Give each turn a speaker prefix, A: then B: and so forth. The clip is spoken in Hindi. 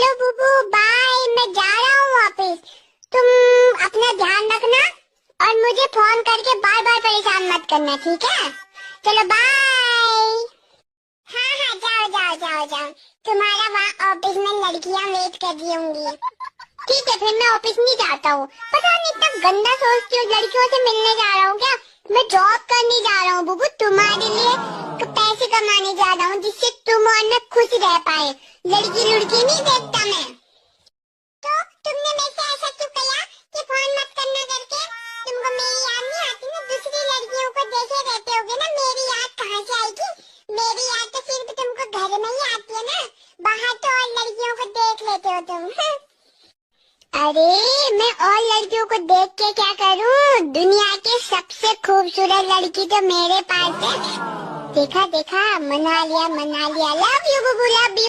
A: चलो बुबू बाय, मैं जा रहा हूँ वापस। तुम अपना ध्यान रखना और मुझे फोन करके बार बार परेशान मत करना, ठीक है? चलो बाय। हाँ हाँ, जाओ जाओ जाओ जाओ, तुम्हारा वहाँ ऑफिस में लड़कियाँ वेट कर रही होंगी। ठीक है, फिर मैं ऑफिस नहीं जाता हूँ। पता नहीं इतना गंदा सोचती हूँ, लड़कियों से मिलने जा रहा हूँ क्या? मैं जॉब करने जा रहा हूँ बुबू, तुम्हारे लिए पैसे कमाने जा रहा हूँ, जिससे तुम और मैं खुश रह पाए। लड़की लड़की नहीं देखता मैं। तो तुमने मेरे से ऐसा क्यों कहा कि फोन मत करना करके? तुमको मेरी याद नहीं आती ना? दूसरी लड़कियों को देखे रहते होगे ना, मेरी याद कहाँ से आएगी? मेरी याद तो सिर्फ तुमको घर में ही आती है ना, बाहर तो और लड़कियों को देख लेते हो तुम। अरे मैं और लड़कियों को देख के क्या करूं? दुनिया की सबसे खूबसूरत लड़की तो मेरे पास है। देखा देखा, मना लिया, लव यू बुबू, लव यू।